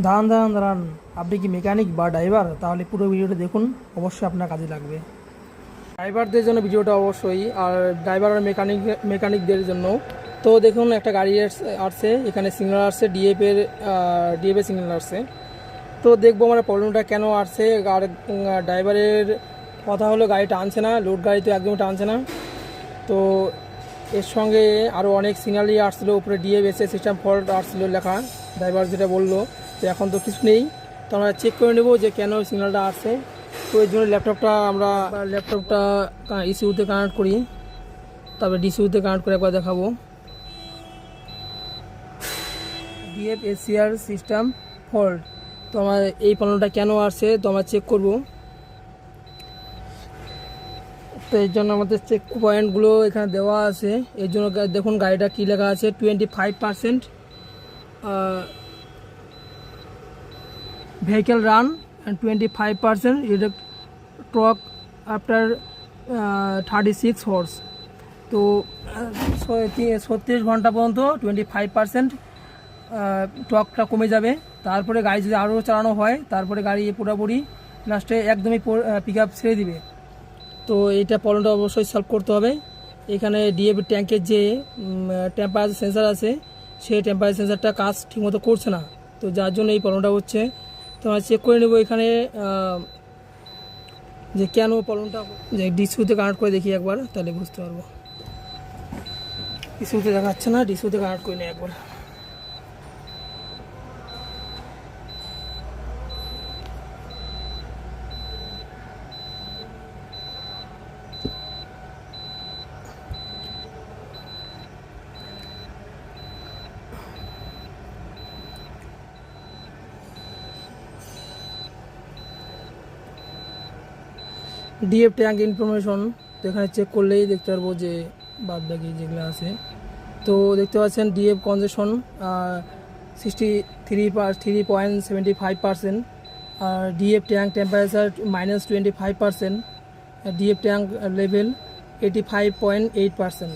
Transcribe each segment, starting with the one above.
দাঁড়ান দাঁড়ান দাঁড়ান, আপনি কি মেকানিক বা ড্রাইভার? তাহলে পুরো ভিডিওটা দেখুন, অবশ্যই আপনার কাজে লাগবে। ড্রাইভারদের জন্য ভিডিওটা অবশ্যই, আর ড্রাইভার আর মেকানিকদের জন্য। তো দেখুন, একটা গাড়ি আসছে, এখানে সিগন্যাল আসছে ডিএফের সিগন্যাল আসছে। তো দেখবো আমরা প্রবলেমটা কেন আসছে। আর ড্রাইভারের কথা হলো গাড়ি টানছে না, লোড গাড়ি তো একদম টানছে না। তো এর সঙ্গে আরও অনেক সিগনালই আসছিলো, উপরে ডিএফ এসে সিস্টেম ফল্ট আসছিলো লেখা। ড্রাইভার যেটা বললো, তো এখন তো কিছু নেই, তো আমরা চেক করে নেবো যে কেন সিগন্যালটা আসছে। তো এর জন্য ল্যাপটপটা ইসিউতে কানেক্ট করি, তারপরে ডিসিউতে কানেক্ট করে একবার দেখাবো। ডিএফ এসিআর সিস্টেম ফল্ট, তো আমার এই প্রবলেমটা কেন আসছে তো আমরা চেক করব। তো এর জন্য আমাদের চেক পয়েন্টগুলো এখানে দেওয়া আছে। এর জন্য দেখুন গাড়িটা কী লেখা আছে, 25% vehicle run and 25% reduced torque after 36 hours. তো 36 ঘন্টা পর্যন্ত 25% টর্কটা কমে যাবে। তারপরে গাড়ি যদি আরও চালানো হয়, তারপরে গাড়ি পুরোপুরি লাস্টে একদমই পিক আপ ছেড়ে দিবে। তো এইটা প্রবলেমটা অবশ্যই সলভ করতে হবে। এখানে ডিএফ ট্যাঙ্কের যে টেম্পারেচার সেন্সার আছে, সেই টেম্পারেচার সেন্সারটা কাজ ঠিকমতো করছে না, তো যার জন্য এই প্রবলেমটা হচ্ছে। তো আমরা চেক করে নেব এখানে যে কেন প্রবলেমটা, যে ডিসিউতে কানেক্ট করে দেখি একবার, তাহলে বুঝতে পারবো। ডিসিউতে দেখাচ্ছে না, ডিসিউতে কানেক্ট করে নিই একবার। ডিএফ ট্যাঙ্ক ইনফরমেশন, তো এখানে চেক করলেই দেখতে পারবো যে বাদ বাকি যেগুলো আছে। তো দেখতে পাচ্ছেন ডিএফ কনজেশন 3.75%, আর DF tank temperature -25%, DF tank level 85.8%।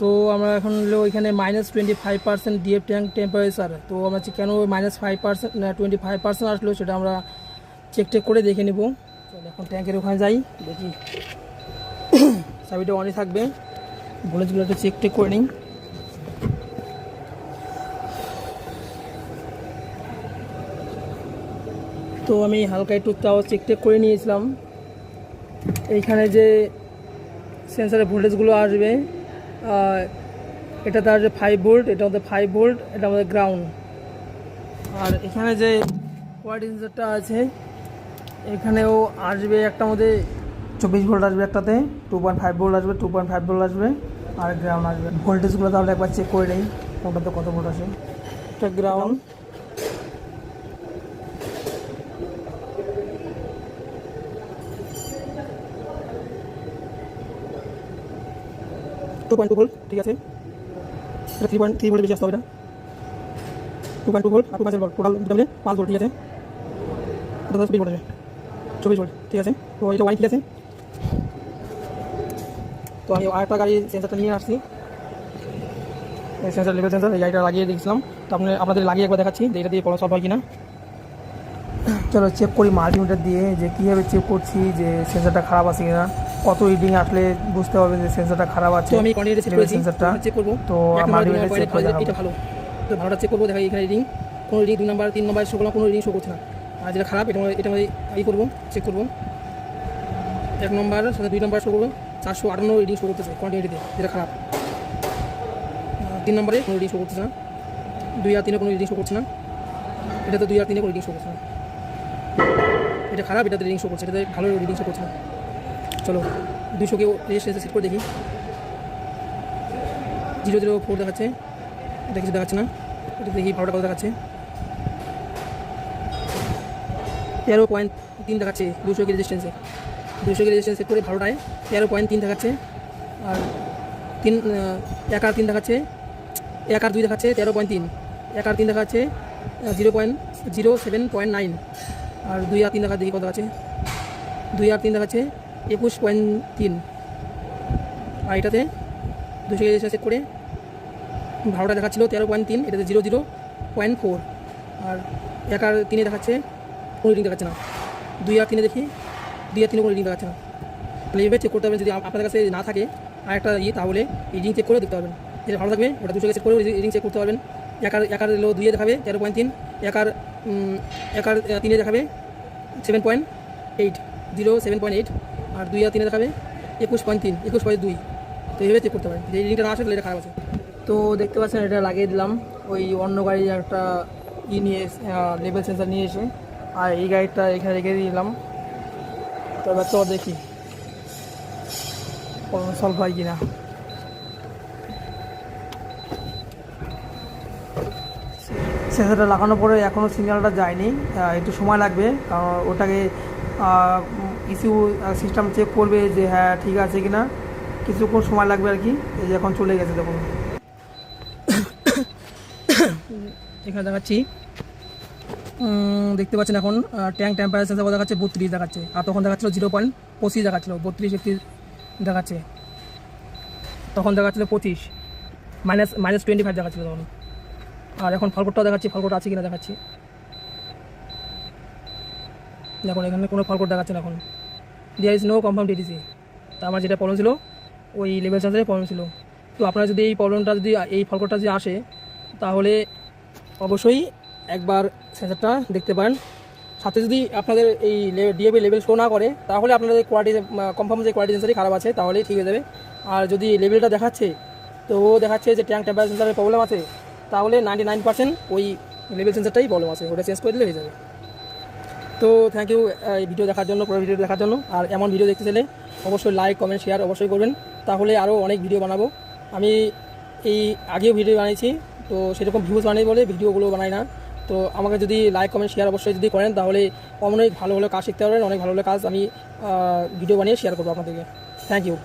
তো আমরা এখন হলো এখানে -25% ডিএফ ট্যাঙ্ক টেম্পারেচার। তো আমরা কেন -5% 25% আসলো সেটা আমরা চেক করে দেখে নেব। চলো এখন ট্যাঙ্কের ওখানে যাই, দেখি চাবিটা অনই থাকবে, ভোল্টেজগুলো একটু চেক করে নিই। তো আমি হালকা একটু তাও চেক করে নিয়েছিলাম। এইখানে যে সেন্সারের ভোল্টেজগুলো আসবে, এটা তার যে 5 ভোল্ট, এটা আমাদের 5 ভোল্ট, এটা আমাদের গ্রাউন্ড। আর এখানে যে কোয়ালিটি সেন্সারটা আছে, এখানেও আসবে একটা মধ্যে 24 ভোল্ট আসবে, একটাতে 2.5 ভোল্ট আসবে, 2.5 ভোল্ট আসবে, আর গ্রাউন্ড আসবে। ভোল্টেজগুলো তাহলে একবার চেক করে নিই কোনটাতে কত ভোল্ট আসে। এটা ground, two point two volt, ঠিক আছে। এটা 3.3 ভোল্টের বেশি আসতে হবে। এটা 2.2 ভোল্ট আর 2.5 ভোল্ট, টোটাল দুটো মিলে 5 ভোল্ট, ঠিক আছে। এটা 24 ভোল্ট আসবে, 24 ভোল্ট, ঠিক আছে। তো এটা ওয়াইন ঠিক আছে। তো আমি আরেকটা গাড়ির সেন্সারটা নিয়ে আসছি, সেন্সার লেভেল সেন্সার, এই গাড়িটা লাগিয়ে দেখছিলাম। তো আপনাদের লাগিয়ে একবার দেখাচ্ছি যে এটা দিয়ে প্রবলেম সলভ হয় কিনা। চলো চেক করি মাল্টিমিটার দিয়ে, যে কীভাবে চেক করছি যে সেন্সারটা খারাপ আছে কিনা। কত রিডিং আসলে বুঝতে পারবেন যে সেন্সারটা খারাপ আছে। তো আমি কোয়ান্টিটি চেক করেছি, সেন্সারটা চেক করব। তো মাল্টিমিটার চেক করে দেখাবো, এটা ভালো। তো ভালোটা চেক করবো, দেখা এখানে রিডিং, কোনো রিডিং 2 নাম্বার 3 নাম্বার শো করলাম, কোনো রিডিং শো করছে না। আর যেটা খারাপ এটা আমি করবো, চেক করবো। 1 নম্বর সাথে 2 নম্বর শো করবো, 458 রিডিং শো করতেছে কোয়ান্টিটিতে, যেটা খারাপ। 3 নম্বরে কোনো রিডিং শো করতেছে না, 2 আর 3-এ কোনো রিডিং শো করছে না। এটা তো 2 আর 3-এ কোনো রিডিং শো করছে না, এটা খারাপ, এটাতে রিডিং শো করছে, এটাতে ভালো রিডিং শো করছে না। চলো 200-কেও রেজিস্ট্রেশন সেট করে দেখি। 004 দেখাচ্ছে, এটা কিছু দেখাচ্ছে না। এটা দেখি ভালোটা কত দেখাচ্ছে, 13.3 দেখাচ্ছে 200-কে রেজিস্ট্যান্সে। 200-কে রেজিস্ট্যান্স সেট করে ভালোটায় 13.3 দেখাচ্ছে। আর 1 আর 3 দেখাচ্ছে, 1 আর 2 দেখাচ্ছে 13.3, 1 আর 3 দেখাচ্ছে 0.07.9, আর 2 আর 3 দেখা দেখি কত দেখাচ্ছে, 2 আর 3 দেখাচ্ছে 21.3। আর এটাতে 200 রেজিস্ট্রেশন সেট করে ভালোটা দেখাচ্ছিল 13.3, এটাতে 0.4। আর 1 আর 3 দেখাচ্ছে, কোনো রিডিং দেখাচ্ছে না। 2 আর 3 দেখি, 2 আর 3 কোনো রিডিং দেখাচ্ছে না। তাহলে এইভাবে চেক করতে পারবেন। যদি আপনাদের কাছে না থাকে আর একটা তাহলে রিডিং চেক করে দেখতে পারবেন। যেটা ভালো থাকবে ওটা 200 চেক করে রিডিং চেক করতে পারবেন। 1 আর 2 দেখাবে 13.3, 1 আর 3 দেখাবে 7.8, 7.8, আর 2 আর 3 দেখাবে 21.3, 21.2। তো এইভাবে চেক করতে পারেন। যে রিডিংটা না আসে তাহলে এটা খারাপ আছে। তো দেখতে পাচ্ছেন এটা লাগিয়ে দিলাম ওই অন্য গাড়ির একটা নিয়ে লেভেল সেন্সার নিয়ে এসে, আর এই গাড়িটা এখানে রেখে দিলাম। তো এবার তো দেখি সলভ হয় কিনা। সেন্সারটা লাগানোর পরে এখনও সিগন্যালটা যায়নি, একটু সময় লাগবে, কারণ ওটাকে ইস্যু সিস্টেম চেক করবে যে হ্যাঁ ঠিক আছে কি না, কিছুক্ষণ সময় লাগবে আর কি। এই যে এখন চলে গেছে দেখুন, এখানে দেখাচ্ছি দেখতে পাচ্ছেন এখন ট্যাঙ্ক টেম্পারেচার সেন্সার দেখাচ্ছে 32 দেখাচ্ছে, আর তখন দেখাচ্ছিল 0.25 দেখাচ্ছিল, 32 দেখাচ্ছে। তখন দেখাচ্ছিল 25, -25 দেখাচ্ছিল তখন। আর এখন ফলকোটটাও দেখাচ্ছি, ফলকোট আছে কিনা দেখাচ্ছি। দেখুন এখানে কোনো ফলকোট দেখাচ্ছে না এখন। There is no confirm DTC. তা আমার যেটা প্রবলেম ছিল ওই লেভেল সেন্সারে প্রবলেম ছিল। তো আপনারা যদি এই প্রবলেমটা যদি এই ফলকোটটা যদি আসে তাহলে অবশ্যই একবার সেন্সারটা দেখতে পারেন। সাথে যদি আপনাদের এই ডিএবি লেভেল শো না করে তাহলে আপনাদের কোয়ালিটি কনফার্ম যে কোয়ালিটি সেন্সারই খারাপ আছে, তাহলেই ঠিক হয়ে যাবে। আর যদি লেভেলটা দেখাচ্ছে তো ও দেখাচ্ছে যে ট্যাঙ্ক টেম্পারেচার সেন্সারের প্রবলেম আছে, তাহলে 99% ওই লেভেল সেন্সারটাই প্রবলেম আছে, ওটা চেঞ্জ করে দিলে হয়ে যাবে। তো থ্যাংক ইউ এই ভিডিও দেখার জন্য, পুরো ভিডিও দেখার জন্য। আর এমন ভিডিও দেখতে চাইলে অবশ্যই লাইক কমেন্ট শেয়ার অবশ্যই করবেন, তাহলে আরও অনেক ভিডিও বানাবো। আমি এই আগেও ভিডিও বানিয়েছি, তো সেরকম ভিউজ বানাই বলে ভিডিওগুলো বানাই না। তো আমাকে যদি লাইক কমেন্ট শেয়ার অবশ্যই যদি করেন তাহলে অনেক ভালো ভালো কাজ শিখতে পারবেন, অনেক ভালো ভালো কাজ আমি ভিডিও বানিয়ে শেয়ার করবো আপনাদেরকে। Thank you.